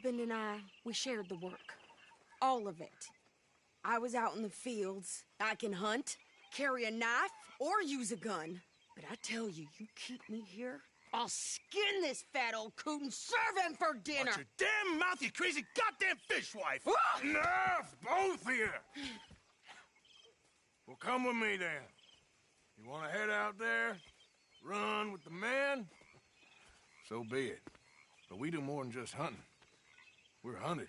husband and we shared the work. All of it. I was out in the fields. I can hunt, carry a knife, or use a gun. But I tell you, you keep me here, I'll skin this fat old coot and serve him for dinner. Watch your damn mouth, you crazy goddamn fishwife! Ah! Enough, both of you! Well, come with me then. You want to head out there, run with the men? So be it. But we do more than just hunting. We're hunted.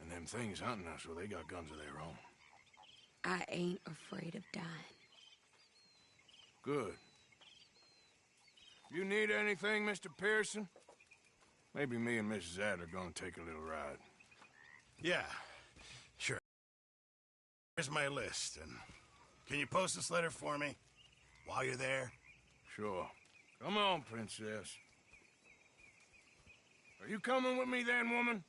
And them things hunting us, well, they got guns of their own. I ain't afraid of dying. Good. You need anything, Mr. Pearson? Maybe me and Mrs. Adler are gonna take a little ride. Yeah, sure. Here's my list, and can you post this letter for me while you're there? Sure. Come on, Princess. Are you coming with me then, woman?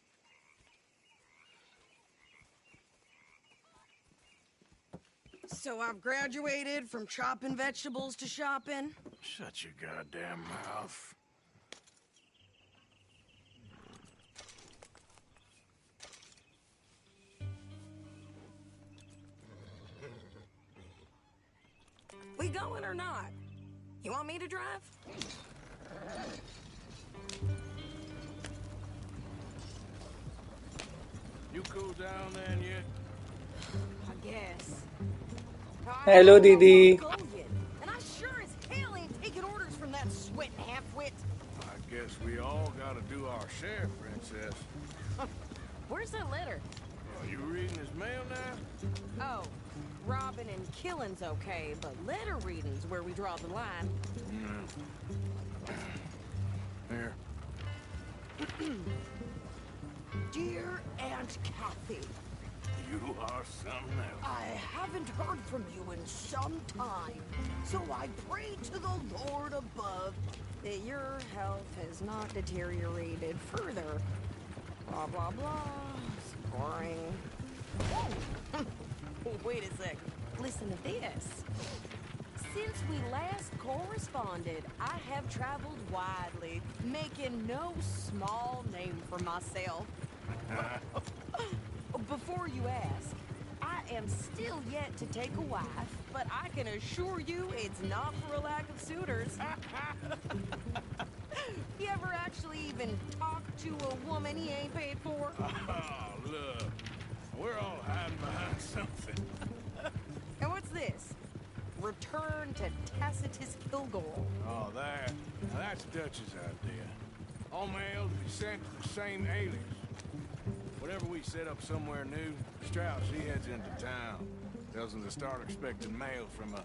So I've graduated from chopping vegetables to shopping? Shut your goddamn mouth. We going or not? You want me to drive? You cool down then yet? I guess. Hello, Didi. And I sure as hell ain't taking orders from that sweating half-wit. I guess we all gotta do our share, Princess. Where's that letter? Are you reading his mail now? Oh, robbing and killing's okay, but letter reading's where we draw the line. Here. Dear Aunt Kathy, You are something else. I haven't heard from you in some time, so I pray to the Lord above that your health has not deteriorated further. Blah, blah, blah. Scoring. Oh, wait a sec. Listen to this. Since we last corresponded, I have traveled widely, making no small name for myself. Before you ask, I am still yet to take a wife, but I can assure you it's not for a lack of suitors. You ever actually even talk to a woman he ain't paid for? Oh, look. We're all hiding behind something. And what's this? Return to Tacitus Kilgore. Oh, that. Now that's Dutch's idea. All mail to be sent to the same alias. Whenever we set up somewhere new, Strauss, he heads into town. Tells them to start expecting mail from a...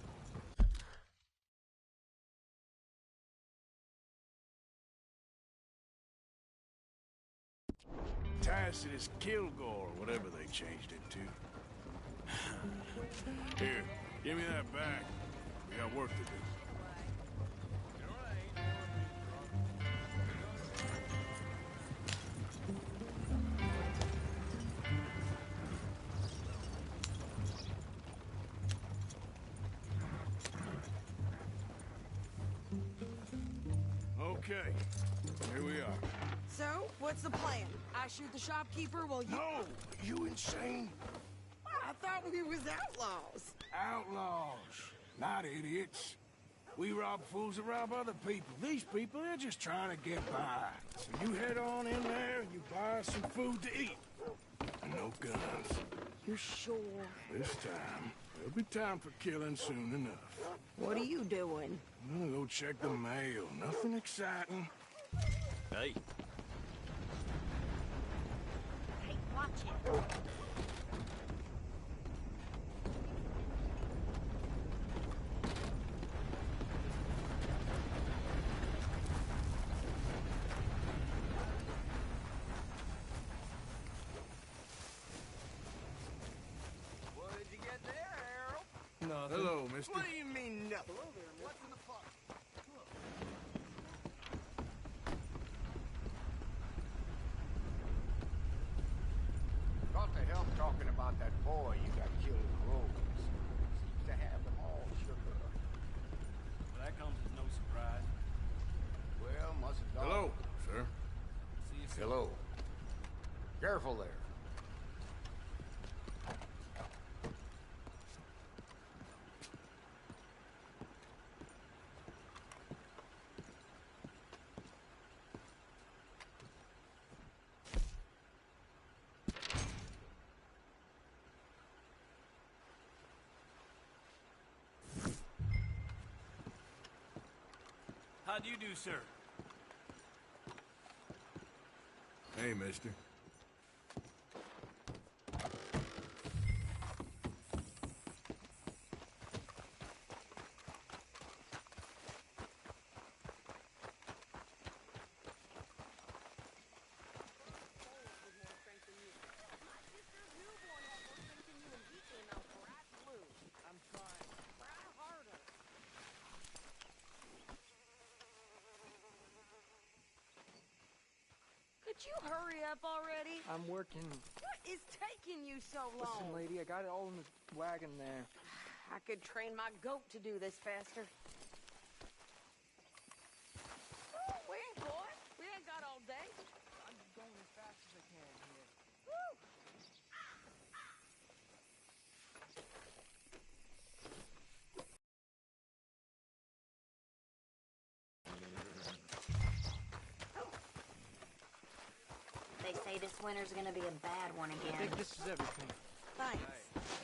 Tacitus Kilgore, whatever they changed it to. Here, give me that back. We got work to do. Okay, here we are. So, what's the plan? I shoot the shopkeeper while you... No! You insane? I thought we was outlaws. Outlaws, not idiots. We rob fools that rob other people. These people, they're just trying to get by. So you head on in there and you buy some food to eat. And no guns. You sure? This time, there'll be time for killing soon enough. What are you doing? I'm gonna go check the mail. Nothing exciting. Hey. Hey, watch it. Hello, mister. What do you mean, nothing? Hello there, what's in the pot? What the hell's talking about that boy you got killed in the road? Seems to have them all shook up. Well, that comes as no surprise. Well, must have done. Hello, sir. See you soon. Hello. Careful there. How do you do, sir? Hey, mister. Could you hurry up already? I'm working. What is taking you so long? Listen, lady, I got it all in the wagon there. I could train my goat to do this faster. Oh, wait, boy. We ain't got all day. I'm just going as fast as I can here. Woo! They say this winter's gonna be a bad one I again. think this is everything. Thanks.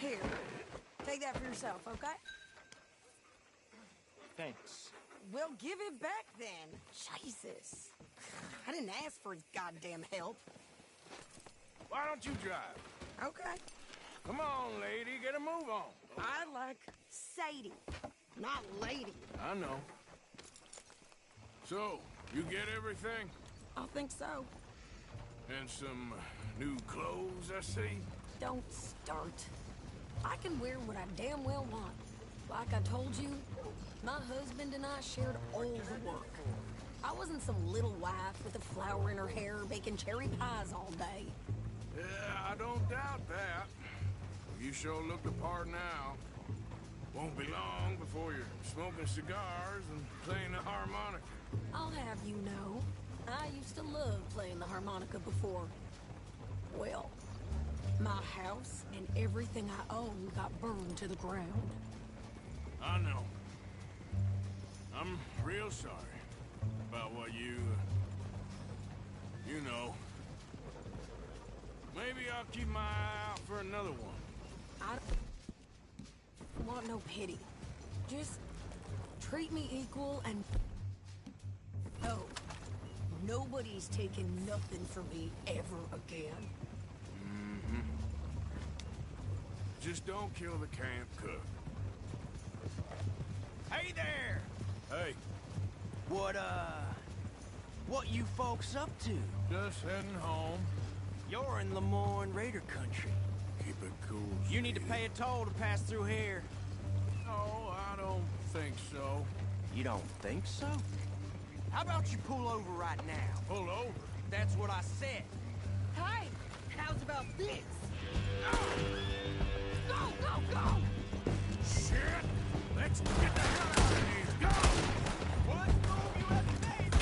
Here. Take that for yourself, okay? Thanks. Well, give it back then. Jesus. I didn't ask for goddamn help. Why don't you drive? Okay. Come on, lady, get a move on. I like Sadie, not lady. I know. So, you get everything? I think so. And some new clothes, I see? Don't start. I can wear what I damn well want. Like I told you, my husband and I shared all the work. I wasn't some little wife with a flower in her hair baking cherry pies all day. Yeah, I don't doubt that. You sure look the part now. Won't be long before you're smoking cigars and playing the harmonica. I'll have you know, I used to love playing the harmonica before. Well, my house and everything I own got burned to the ground. I know. I'm real sorry about what you know. Maybe I'll keep my eye out for another one. I don't want no pity. Just treat me equal and... No. Nobody's taking nothing from me ever again. Just don't kill the camp cook. Hey there! Hey, What you folks up to? just heading home. You're in Lemoyne Raider country. Keep it cool. You need to Steve. pay a toll to pass through here. No, I don't think so. You don't think so? How about you pull over right now? Pull over. That's what I said. Hey, how's about this? Go, go, go! Shit! Let's get the hell out of here. Go! What move you have made?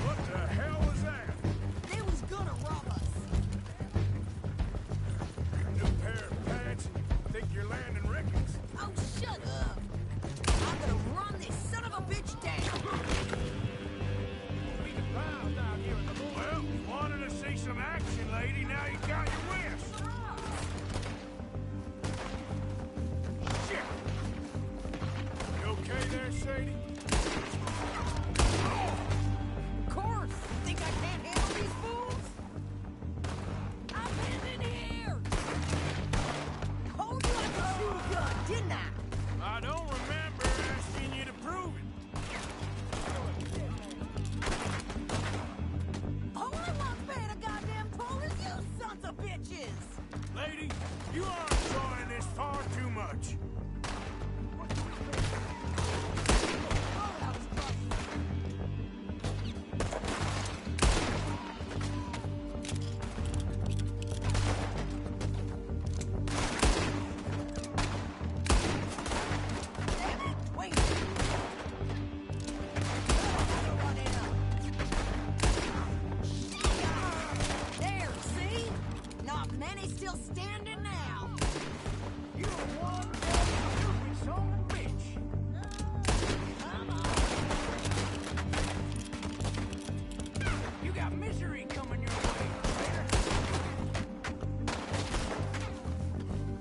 What the hell was that? They was gonna rob us. New pair of pants? Think you're landing Ricketts? Oh, shut up. I'm gonna run this son of a bitch down. Well, you wanted to see some action, lady. Now you got your wish. Shit! You okay there, Sadie? Of course. Think I can't handle these fools? I've been in here. Told you I could shoot a gun, didn't I? I don't remember asking you to prove it. All I want's paying a goddamn toll is you sons of bitches. Lady, you are enjoying this far too much. Oh, that was close. Damn it! Wait. Run in. There, see? and he's still standing now. You're one stupid son of a bitch. Come on. You got misery coming your way, Crater.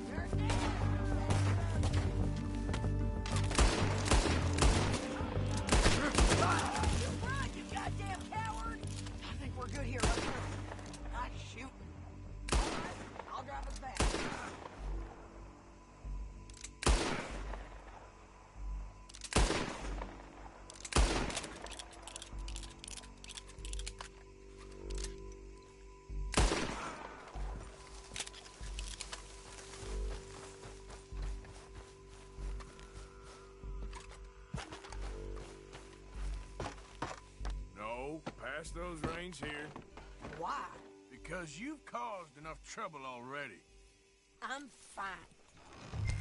You're dead. Run, you goddamn coward! I think we're good here. Not shooting. All right, I'll drive us back. No, pass those reins here. Why? Because you've caused enough trouble already. I'm fine.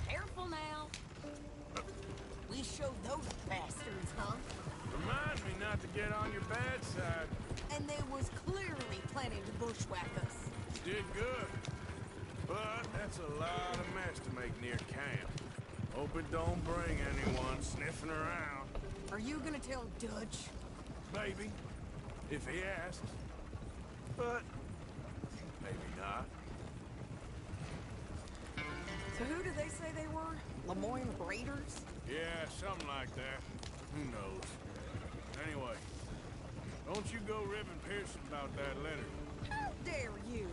Careful now. We showed those bastards, huh? Remind me not to get on your bad side. And they was clearly planning to bushwhack us. Did good. But that's a lot of mess to make near camp. Hope it don't bring anyone sniffing around. Are you gonna tell Dutch? Maybe. If he asks. But maybe not. So who did they say they were? Lemoyne Raiders? Yeah, something like that. Who knows? Anyway, don't you go ribbing Pearson about that letter. How dare you?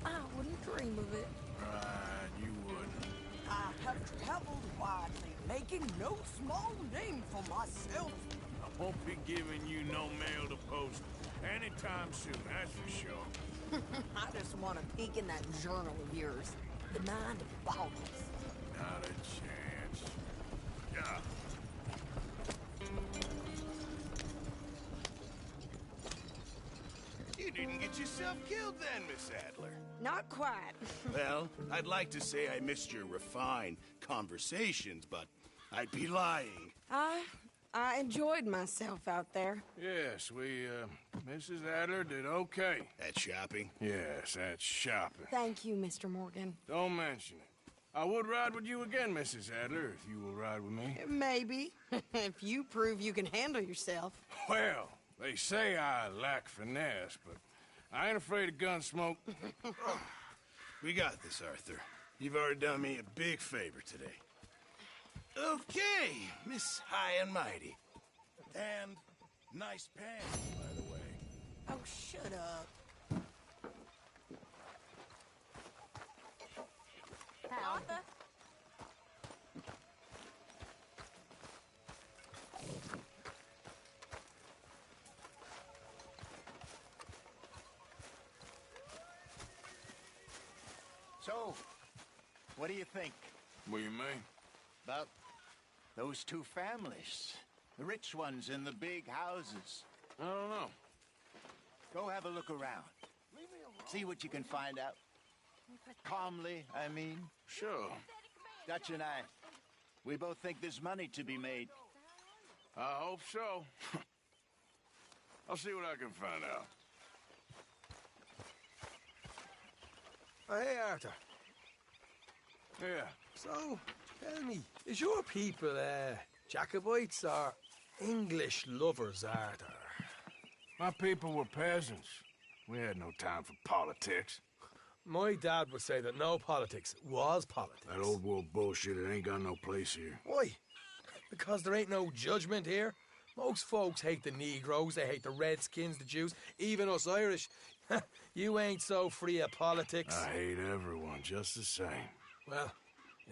I wouldn't dream of it. Right, you wouldn't. I have traveled widely, making no small name for myself. I won't be giving you no mail to post anytime soon, that's for sure. I just want to peek in that journal of yours. The mind boggles. Not a chance. Yeah. You didn't get yourself killed then, Miss Adler. Not quite. Well, I'd like to say I missed your refined conversations, but I'd be lying. I enjoyed myself out there. Yes, Mrs. Adler did okay. At shopping? Yes, that's shopping. Thank you, Mr. Morgan. Don't mention it. I would ride with you again, Mrs. Adler, if you will ride with me. Maybe. If you prove you can handle yourself. Well, they say I lack finesse, but I ain't afraid of gun smoke. We got this, Arthur. You've already done me a big favor today. Okay, Miss High and Mighty. And nice pants, by the way. Oh, shut up. Arthur? So, what do you think What do you mean? about those two families? The rich ones in the big houses. I don't know. Go have a look around. See what you can find out. Calmly, I mean. Sure. Dutch and I, we both think there's money to be made. I hope so. I'll see what I can find out. Oh, hey, Arthur. Yeah. So, tell me, is your people, Jacobites or English lovers, Arthur? My people were peasants. We had no time for politics. My dad would say that no politics was politics. That old world bullshit, it ain't got no place here. Why? Because there ain't no judgment here. Most folks hate the Negroes, they hate the Redskins, the Jews, even us Irish. You ain't so free of politics. I hate everyone just the same. Well,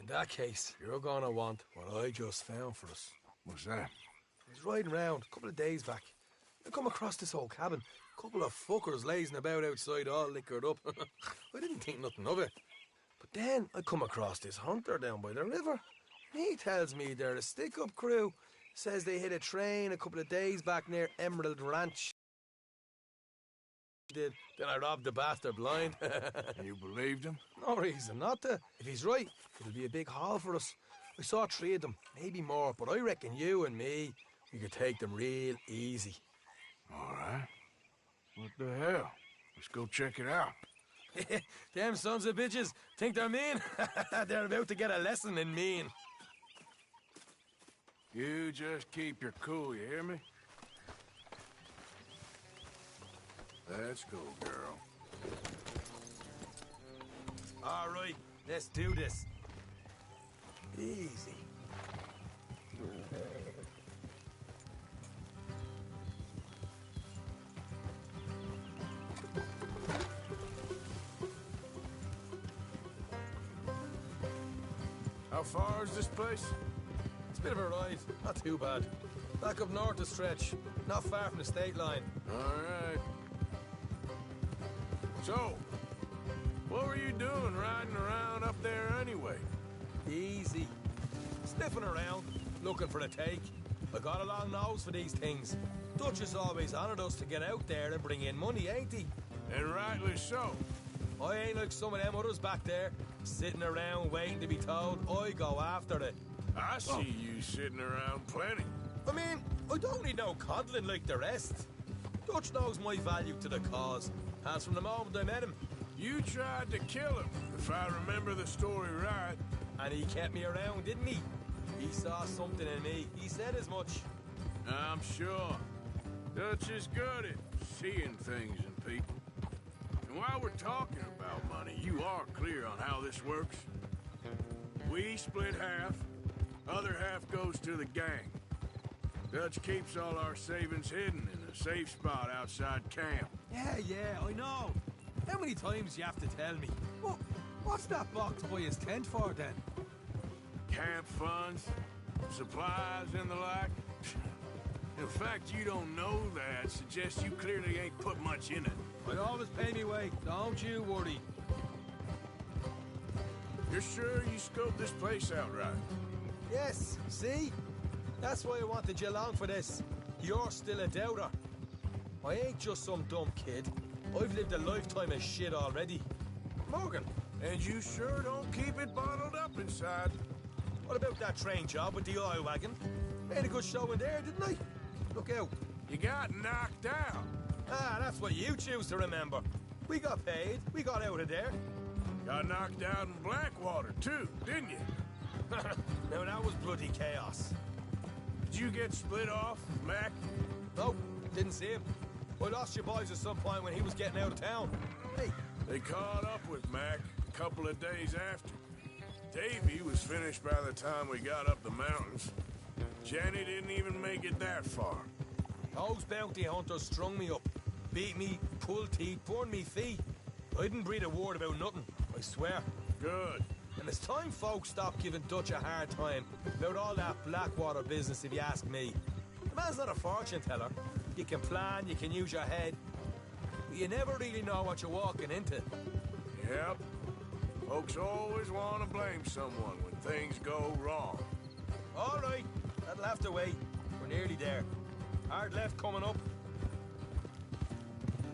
in that case, you're gonna want what I just found for us. What's that? I was riding around a couple of days back. I come across this old cabin. A couple of fuckers lazing about outside all liquored up. I didn't think nothing of it. But then I come across this hunter down by the river. He tells me they're a stick-up crew. Says they hit a train a couple of days back near Emerald Ranch. Did. Then I robbed the bastard blind. You believed him? No reason not to. If he's right, it'll be a big haul for us. I saw 3 of them, maybe more, but I reckon you and me, we could take them real easy. All right. What the hell? Let's go check it out. Them sons of bitches think they're mean. They're about to get a lesson in mean. You just keep your cool, you hear me? Let's go, girl. All right, let's do this. Easy. How far is this place? It's a bit of a ride, not too bad. Back up north a stretch, not far from the state line. All right. So, what were you doing riding around up there anyway? Easy. Sniffing around, looking for a take. I got a long nose for these things. Dutch has always honoured us to get out there and bring in money, ain't he? And rightly so. I ain't like some of them others back there, sitting around waiting to be told. I go after it. I see you sitting around plenty. I mean, I don't need no coddling like the rest. Dutch knows my value to the cause. As from the moment I met him. You tried to kill him, if I remember the story right. And he kept me around, didn't he? He saw something in me. He said as much. I'm sure. Dutch is good at seeing things in people. And while we're talking about money, you are clear on how this works? We split half, other half goes to the gang. Dutch keeps all our savings hidden in a safe spot outside camp. Yeah, I know. How many times you have to tell me? What's that box by his tent for, then? Camp funds, supplies, and the like. In fact, you don't know that suggests you clearly ain't put much in it. I always pay me way, don't you worry. You're sure you scoped this place out right? Yes, see? That's why I wanted you along for this. You're still a doubter. I ain't just some dumb kid. I've lived a lifetime of shit already. Morgan. And you sure don't keep it bottled up inside. What about that train job with the oil wagon? Made a good show in there, didn't I? Look out. You got knocked out. Ah, that's what you choose to remember. We got paid. We got out of there. Got knocked out in Blackwater, too, didn't you? Now, that was bloody chaos. Did you get split off, Mac? No, didn't see him. I lost your boys at some point when he was getting out of town. Hey. They caught up with Mac a couple of days after. Davy was finished by the time we got up the mountains. Jenny didn't even make it that far. Those bounty hunters strung me up. Beat me, pulled teeth, burned me feet. I didn't breathe a word about nothing, I swear. Good. And it's time folks stopped giving Dutch a hard time about all that Blackwater business, if you ask me. The man's not a fortune teller. You can plan, you can use your head. But you never really know what you're walking into. Yep. Folks always want to blame someone when things go wrong. All right, that'll have to wait. We're nearly there. Hard left coming up.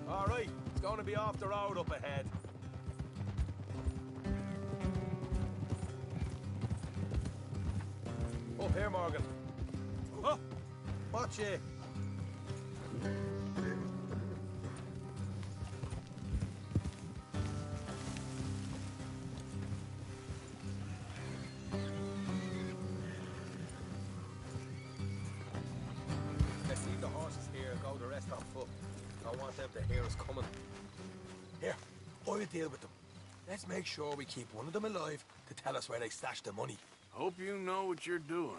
All right, it's going to be off the road up ahead. Up here, Morgan. Oh, watch it. Let's leave the horses here and go the rest on foot. I want them to hear us coming. Here, I'll deal with them. Let's make sure we keep one of them alive to tell us where they stashed the money. Hope you know what you're doing.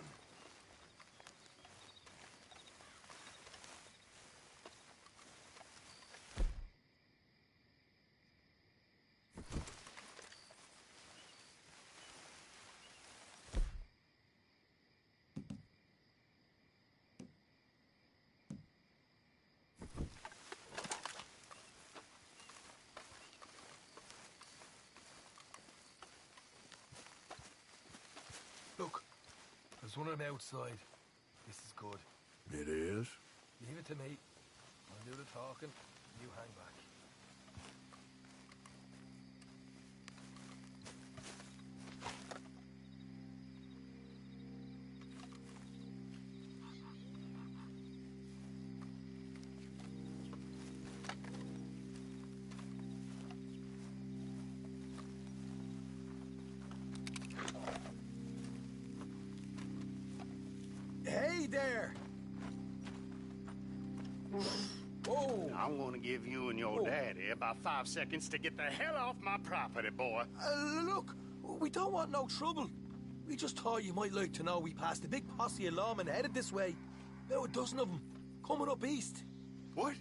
Look, there's one of them outside. This is good. It is? Leave it to me. I'll do the talking. You hang back. there! Whoa! I want to give you and your daddy about 5 seconds to get the hell off my property, boy. Look, we don't want no trouble. We just thought you might like to know we passed a big posse of lawmen headed this way. About a dozen of them, coming up east. What?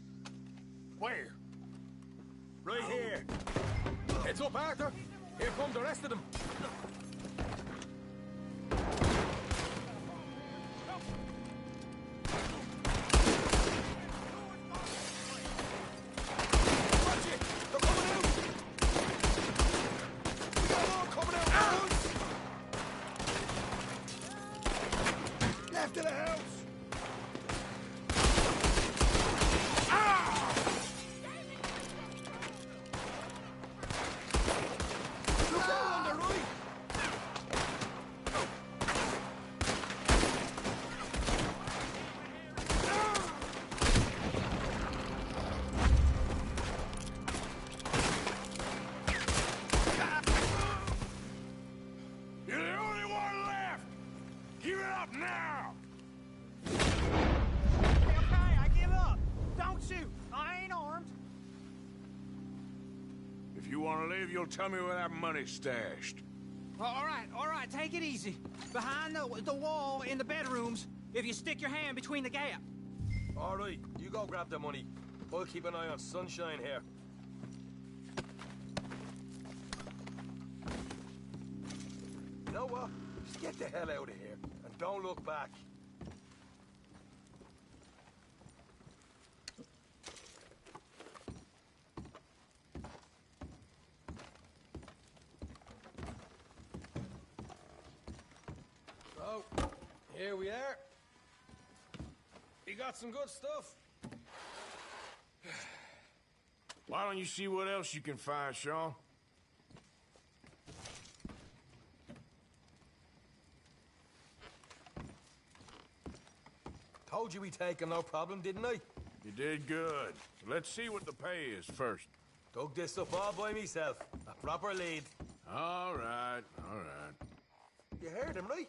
Where? Right here. Heads up, Arthur. Here come the rest of them. Watch it! They're coming out! We got more coming out, boys! Left of the house! Look out on the right! You're the only one left! Give it up now! Okay, I give up. Don't shoot. I ain't armed. If you want to leave, you'll tell me where that money's stashed. All right, take it easy. Behind the wall in the bedrooms, if you stick your hand between the gap. All right, you go grab the money. I'll keep an eye on Sunshine here. You know what? Just get the hell out of here and don't look back. So, here we are. We got some good stuff. Why don't you see what else you can find, Sean? Told you we'd take him, no problem, didn't I? You did good. Let's see what the pay is first. Dug this up all by myself. A proper lead. All right, all right. You heard him, right?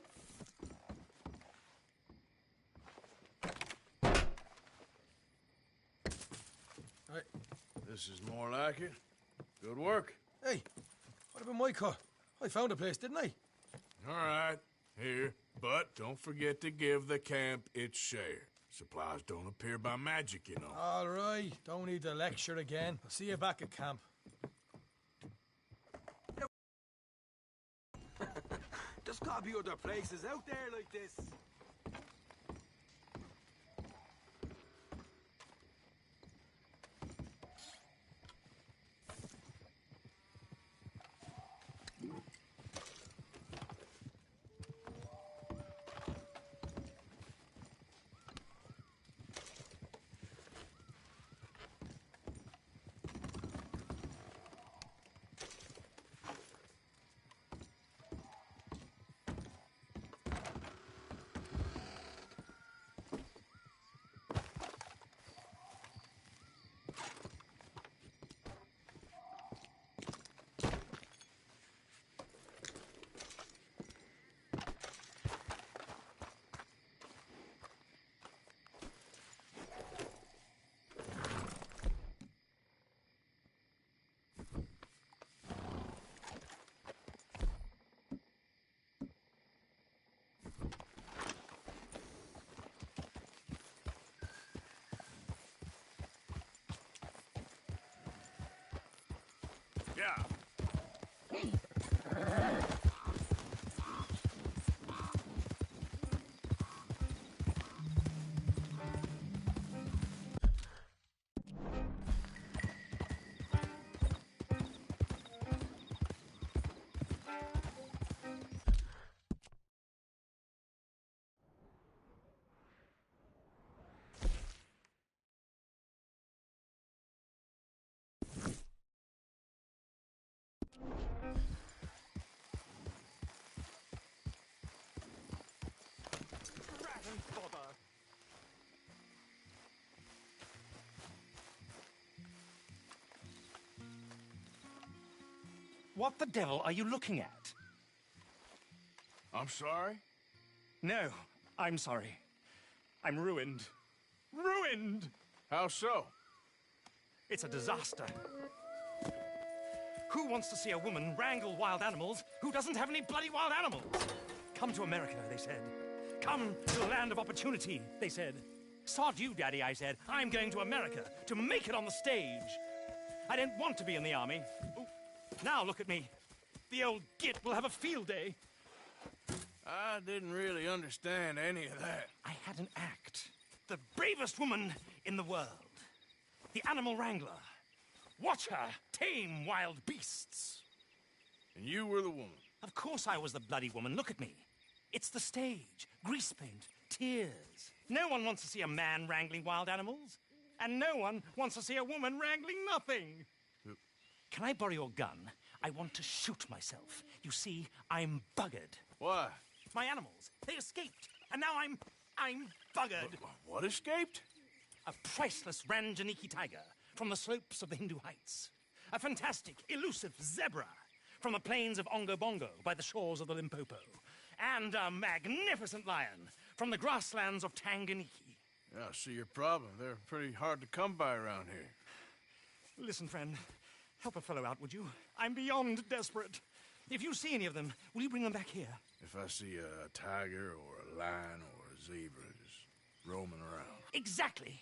Right. This is more like it. Good work. Hey, what about my car? I found a place, didn't I? All right, here. But don't forget to give the camp its share. Supplies don't appear by magic, you know. All right, don't need the lecture again. I'll see you back at camp. There's gotta be other places out there like this. Yeah. What the devil are you looking at? I'm sorry? No, I'm sorry. I'm ruined. Ruined! How so? It's a disaster. Who wants to see a woman wrangle wild animals who doesn't have any bloody wild animals? Come to America, they said. Come to the land of opportunity, they said. Sod you, Daddy, I said. I'm going to America to make it on the stage. I didn't want to be in the army. Ooh. Now look at me. The old git will have a field day. I didn't really understand any of that. I had an act. The bravest woman in the world. The animal wrangler. Watch her tame wild beasts. And you were the woman. Of course I was the bloody woman. Look at me. It's the stage. Grease paint. Tears. No one wants to see a man wrangling wild animals. And no one wants to see a woman wrangling nothing. Can I borrow your gun? I want to shoot myself. You see, I'm buggered. Why? My animals, they escaped. And now I'm buggered. What escaped? A priceless Ranjaniki tiger from the slopes of the Hindu Heights. A fantastic, elusive zebra from the plains of Ongo Bongo by the shores of the Limpopo. And a magnificent lion from the grasslands of Tanganyika. Yeah, I see your problem. They're pretty hard to come by around here. Listen, friend, help a fellow out, would you? I'm beyond desperate. If you see any of them, will you bring them back here? If I see a tiger or a lion or a zebra just roaming around. Exactly.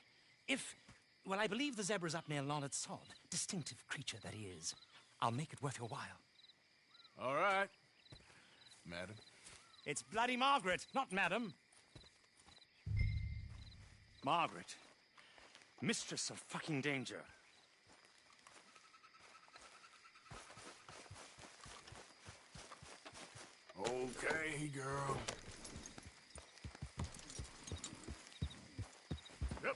Well, I believe the zebra's up near Larned Sod. Distinctive creature that he is. I'll make it worth your while. All right, madam. It's bloody Margaret, not madam. Margaret. Mistress of fucking danger. Okay, girl. Yep.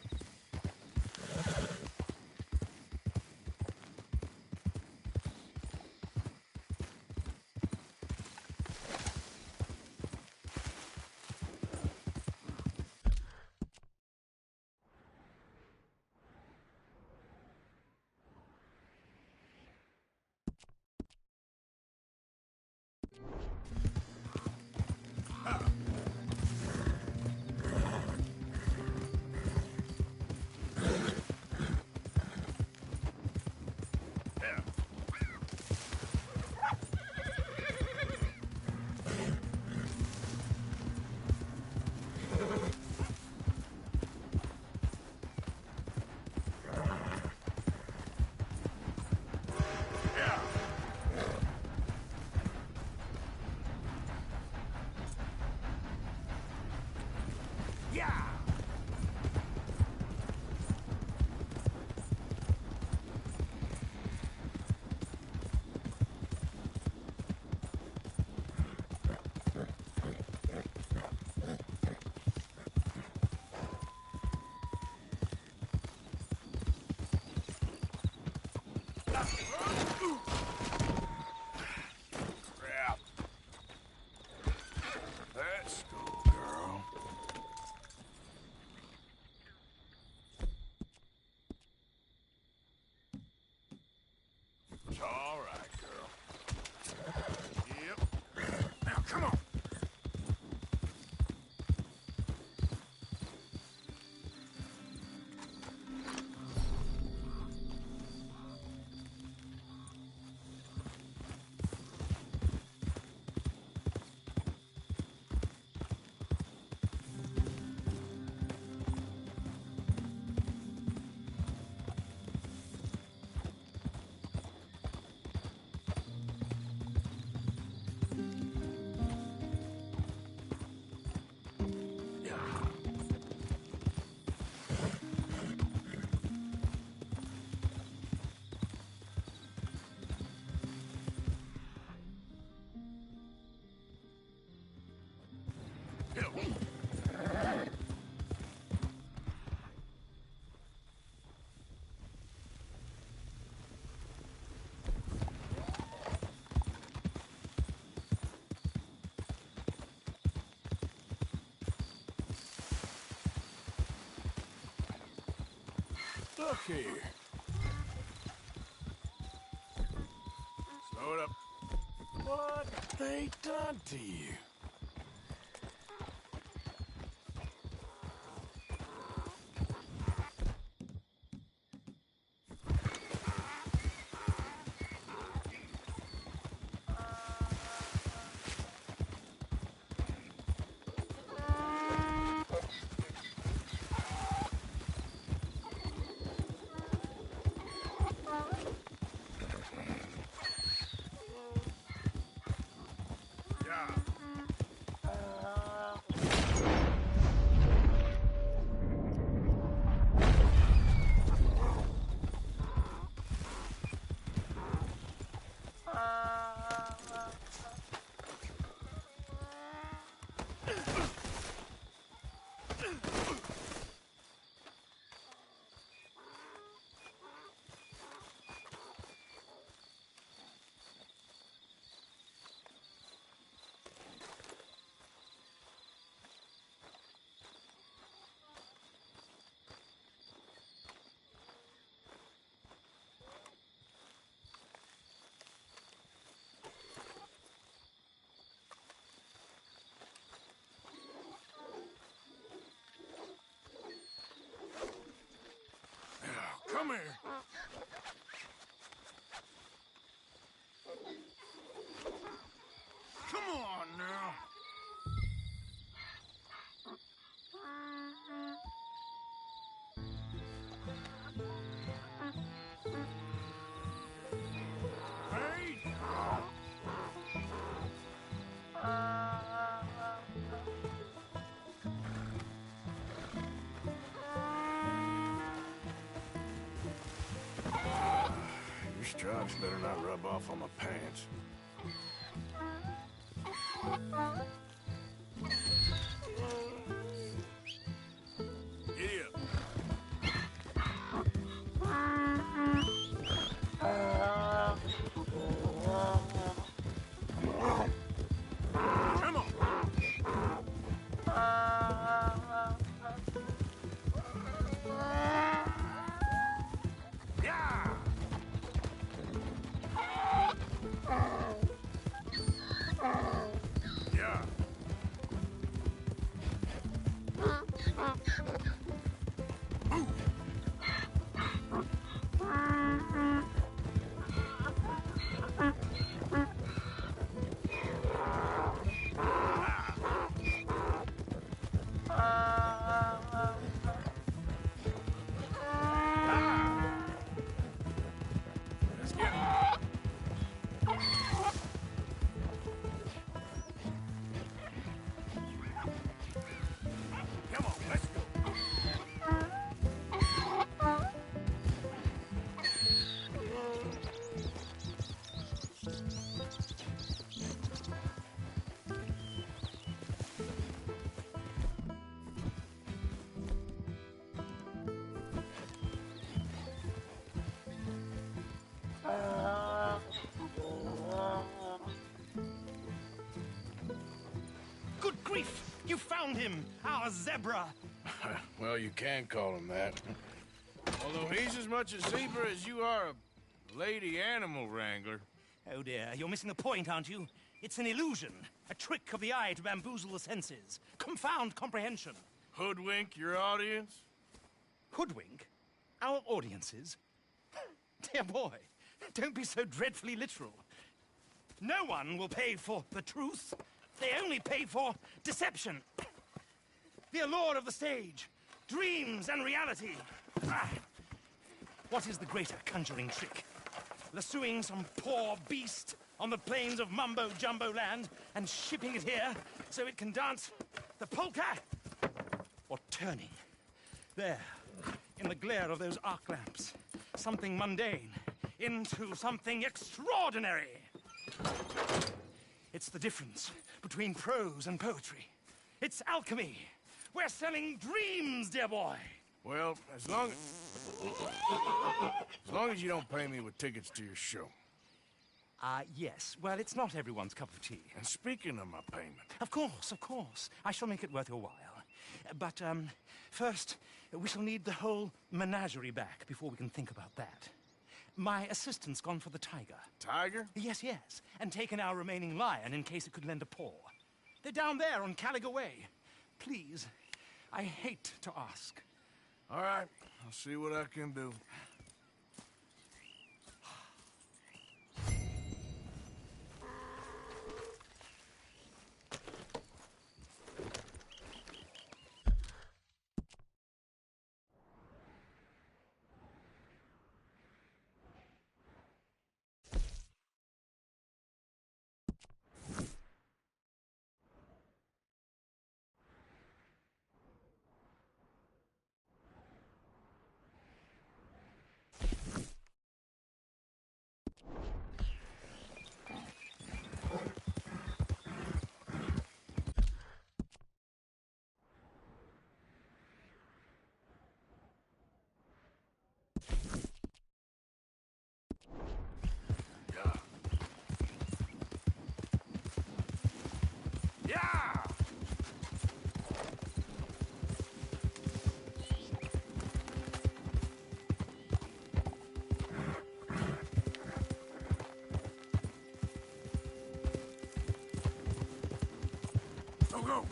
Crap. Let's go, girl. It's all right, girl. Yep. Now, come on. Look here. Slow it up. What they done to you? Much better not rub off on my pants. Giddy up. Come on. Yeah. Yeah. Let's get it. Come on, let's go. Good grief! You found him! Our zebra! Well, you can call him that. Although he's as much a zebra as you are a lady animal wrangler. Oh dear, you're missing the point, aren't you? It's an illusion. A trick of the eye to bamboozle the senses. Confound comprehension. Hoodwink your audience? Hoodwink? Our audiences? Dear boy, don't be so dreadfully literal. No one will pay for the truth. They only pay for deception. The allure of the stage, dreams and reality. Ah. What is the greater conjuring trick? Lassoing some poor beast on the plains of mumbo-jumbo land and shipping it here so it can dance the polka? Or turning, there, in the glare of those arc lamps, something mundane into something extraordinary? It's the difference between prose and poetry. It's alchemy. We're selling dreams, dear boy. Well, as long as you don't pay me with tickets to your show. Yes. Well, it's not everyone's cup of tea. And speaking of my payment... Of course, of course. I shall make it worth your while. But, first, we shall need the whole menagerie back before we can think about that. My assistant's gone for the tiger. Tiger? Yes, yes. And taken our remaining lion in case it could lend a paw. They're down there on Caliga Way. Please, I hate to ask. All right, I'll see what I can do. Go!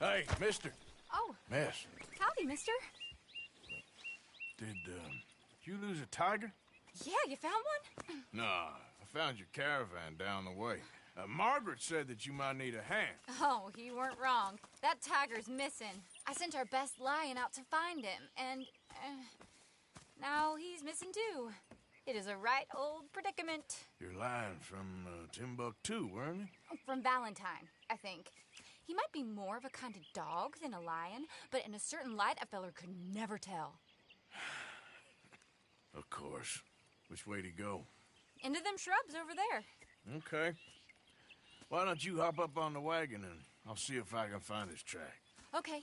Hey, mister. Oh, Miss, howdy, mister. did you lose a tiger? Yeah, you found one? Nah, I found your caravan down the way. Margaret said that you might need a hand. Oh, you weren't wrong. That tiger's missing. I sent our best lion out to find him, and now he's missing too. It is a right old predicament. You're lying from Timbuktu, weren't you? From Valentine, I think. He might be more of a kind of dog than a lion, but in a certain light, a feller could never tell. Of course. Which way to go? Into them shrubs over there. Okay. Why don't you hop up on the wagon and I'll see if I can find his track. Okay.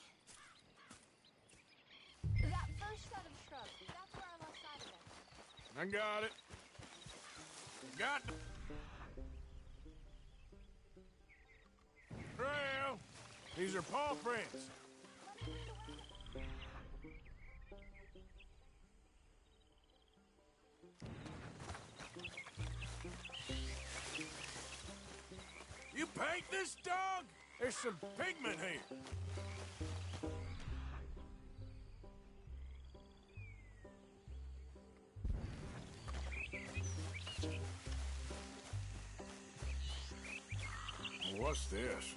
That first set of shrubs, that's where I lost sight of it. I got it. Got the trail. These are paw prints. You paint this dog? There's some pigment here. What's this?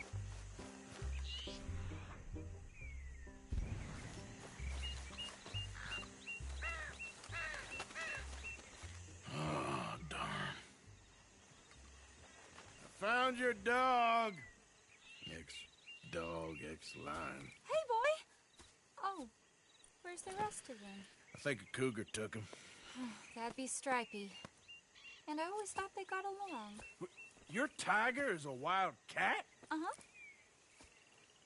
Oh, darn. I found your dog. Ex-dog, ex-lion. Hey, boy! Oh, where's the rest of them? I think a cougar took him. That'd be Stripey. And I always thought they got along. Your tiger is a wild cat? Uh-huh.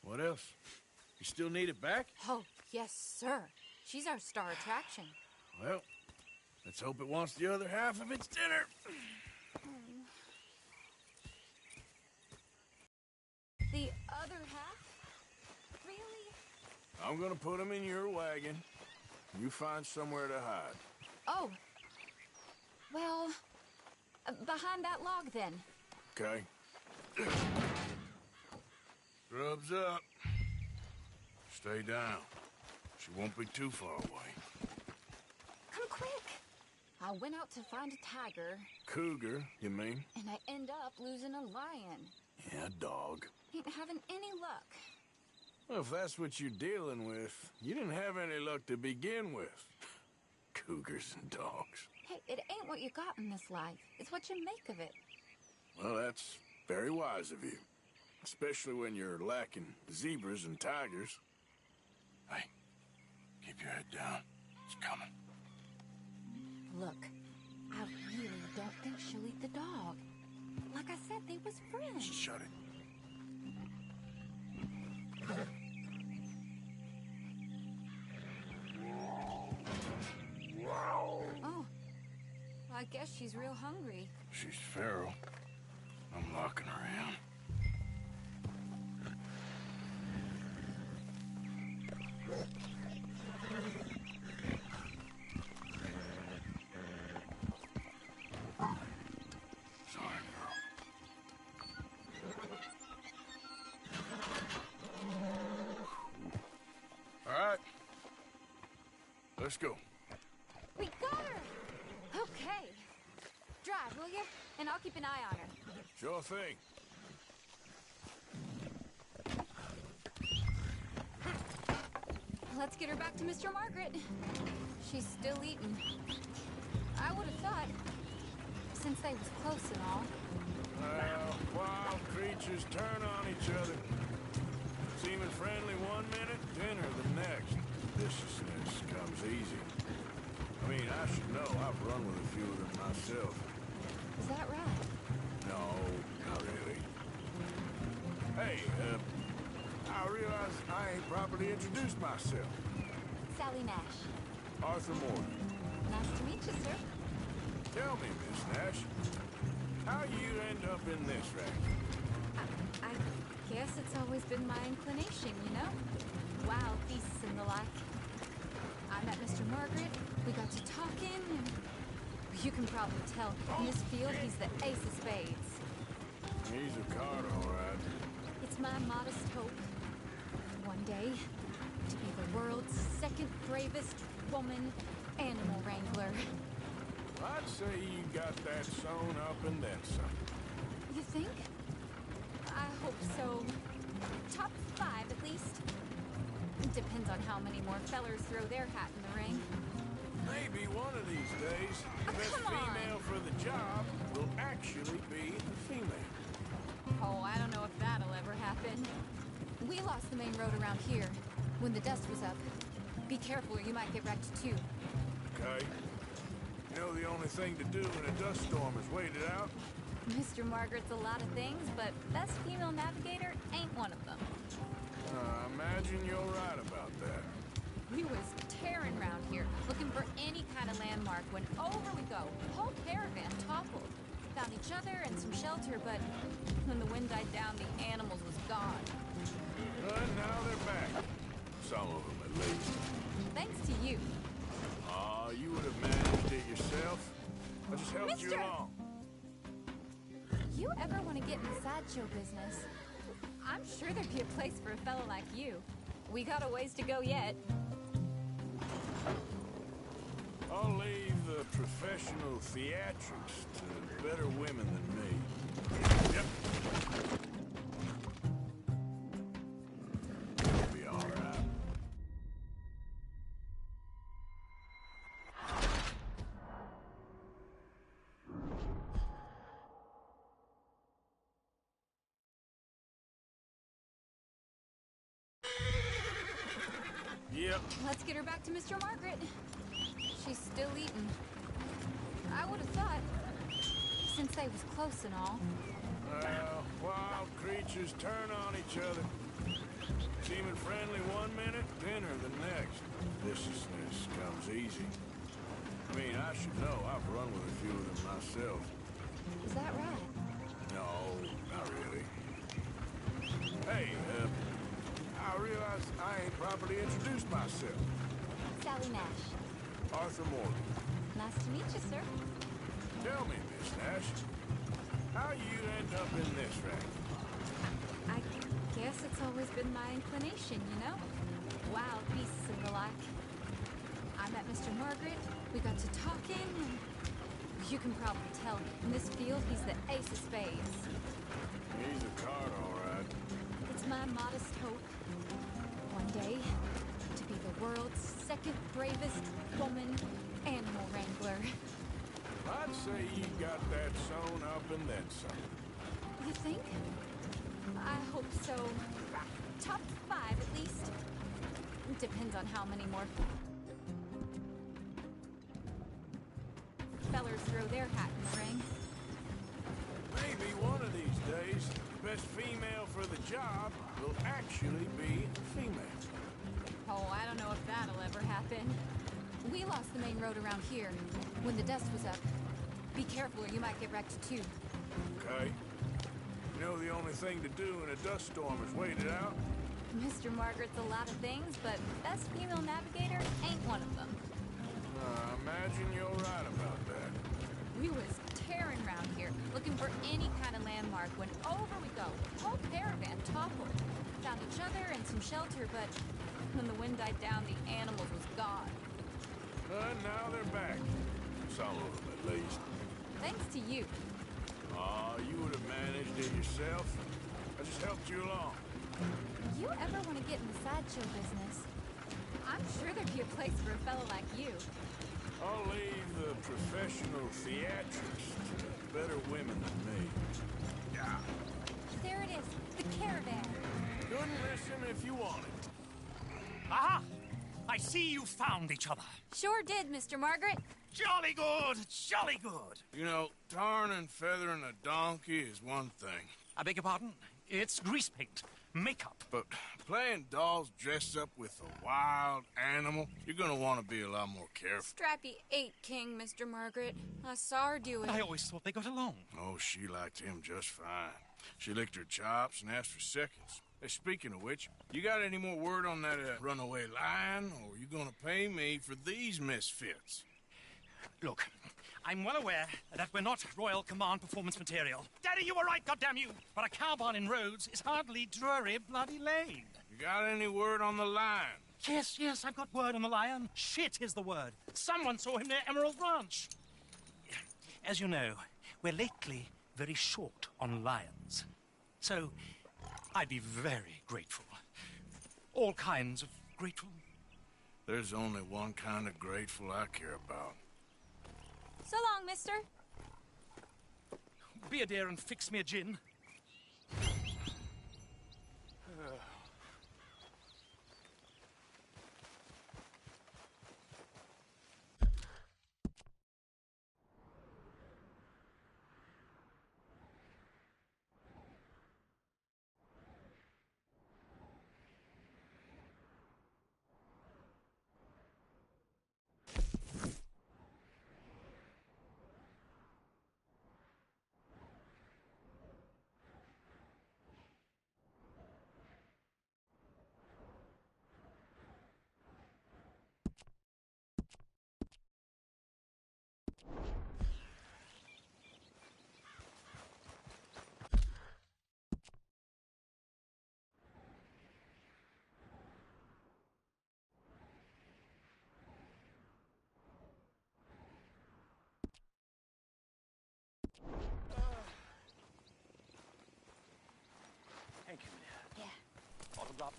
What else? You still need it back? Oh, yes, sir. She's our star attraction. Well, let's hope it wants the other half of its dinner. The other half? Really? I'm gonna put him in your wagon. You find somewhere to hide. Oh. Well, behind that log, then. Okay. Grub's up. Stay down. She won't be too far away. Come quick. I went out to find a tiger. Cougar, you mean? And I end up losing a lion. Yeah, dog. Ain't having any luck. Well, if that's what you're dealing with, you didn't have any luck to begin with. Cougars and dogs. Hey, it ain't what you got in this life. It's what you make of it. Well, that's very wise of you. Especially when you're lacking zebras and tigers. Hey, keep your head down. It's coming. Look, I really don't think she'll eat the dog. Like I said, they was friends. Shut it. Oh, I guess she's real hungry. She's feral. I'm locking her in. Sorry, girl. All right. Let's go. We got her! Okay. Drive, will you? And I'll keep an eye on her. Sure thing. Let's get her back to Mr. Margaret. She's still eating. I would have thought, since they was close and all. Well, wild creatures turn on each other. Seeming friendly one minute, dinner the next. Viciousness comes easy. I mean, I should know. I've run with a few of them myself. Is that right? No, not really. Hey, I realize I ain't properly introduced myself. Sally Nash. Arthur Morgan. Nice to meet you, sir. Tell me, Miss Nash, how you end up in this racket? I guess it's always been my inclination, you know? Wild beasts and the like. I met Mr. Margaret, we got to talking, and you can probably tell, in this field, he's the ace of spades. He's a card, all right. It's my modest hope. one day to be the world's second bravest woman animal wrangler. I'd say you got that sewn up and then some. You think? I hope so. Top 5 at least. Depends on how many more fellers throw their hat in the ring. Maybe one of these days, the best female for the job will actually be a female. Oh, I don't know if that'll ever happen. We lost the main road around here when the dust was up. Be careful or you might get wrecked too. Okay. You know the only thing to do in a dust storm is wait it out? Mr. Margaret's a lot of things, but best female navigator ain't one of them. I imagine you're right about that. We was tearing around here, looking for any kind of landmark when over we go. Whole caravan toppled. Found each other and some shelter, but when the wind died down, the animals was gone. But now they're back. Some of them, at least. Thanks to you. Aw, you would have managed it yourself. I just helped you along. You ever want to get in the sideshow business? I'm sure there'd be a place for a fella like you. We got a ways to go yet. I'll leave the professional theatrics to better women than me. Yep. It'll be all right. Yep. Let's get her back to Mr. Margaret. She's still eating. I would have thought, since they was close and all. Wild creatures turn on each other. Seeming friendly one minute, dinner the next. Viciousness comes easy. I mean, I should know. I've run with a few of them myself. Is that right? No, not really. Hey, I realize I ain't properly introduced myself. Sally Nash. Arthur Morgan. Nice to meet you, sir. Tell me, Miss Nash, how you end up in this wreck? I guess it's always been my inclination, you know? Wild beasts and the like. I met Mr. Margaret, we got to talking, and you can probably tell, in this field, he's the ace of spades. He's a card, all right. It's my modest hope, one day, to be the world's second bravest woman animal wrangler. I'd say you got that sewn up and then some. You think? I hope so. Top 5 at least. Depends on how many more fellers throw their hat in the ring. Maybe one of these days, the best female for the job will actually be a female. Oh, I don't know if that'll ever happen. We lost the main road around here when the dust was up. Be careful or you might get wrecked too. Okay. You know the only thing to do in a dust storm is wait it out? Mr. Margaret's a lot of things, but best female navigator ain't one of them. I imagine you're right about that. We was tearing around here, looking for any kind of landmark when over we go. Whole caravan toppled. Found each other and some shelter, but when the wind died down, the animals was gone. And now they're back. Some of them, at least. Thanks to you. Aw, you would have managed it yourself. I just helped you along. You ever want to get in the sideshow business? I'm sure there'd be a place for a fellow like you. I'll leave the professional theatrics to better women than me. Yeah. There it is, the caravan. Couldn't listen if you wanted. Aha! I see you found each other. Sure did, Mr. Margaret. Jolly good, jolly good. You know, tarring and feathering a donkey is one thing. I beg your pardon? It's grease paint, makeup. But playing dolls dressed up with a wild animal, you're gonna want to be a lot more careful. Strappy ate King, Mr. Margaret. I saw her do it. I always thought they got along. Oh, she liked him just fine. She licked her chops and asked for seconds. Hey, speaking of which, you got any more word on that runaway lion, or are you gonna pay me for these misfits? Look, I'm well aware that we're not Royal Command performance material. Daddy, you were right, goddamn you! But a cow barn in Rhodes is hardly Drury Bloody Lane. You got any word on the lion? Yes, I've got word on the lion. Shit is the word. Someone saw him near Emerald Ranch. As you know, we're lately very short on lions. So, I'd be very grateful. All kinds of grateful. There's only one kind of grateful I care about. So long, mister. Be a dear and fix me a gin. Thank you, dear. Yeah. Bottoms up.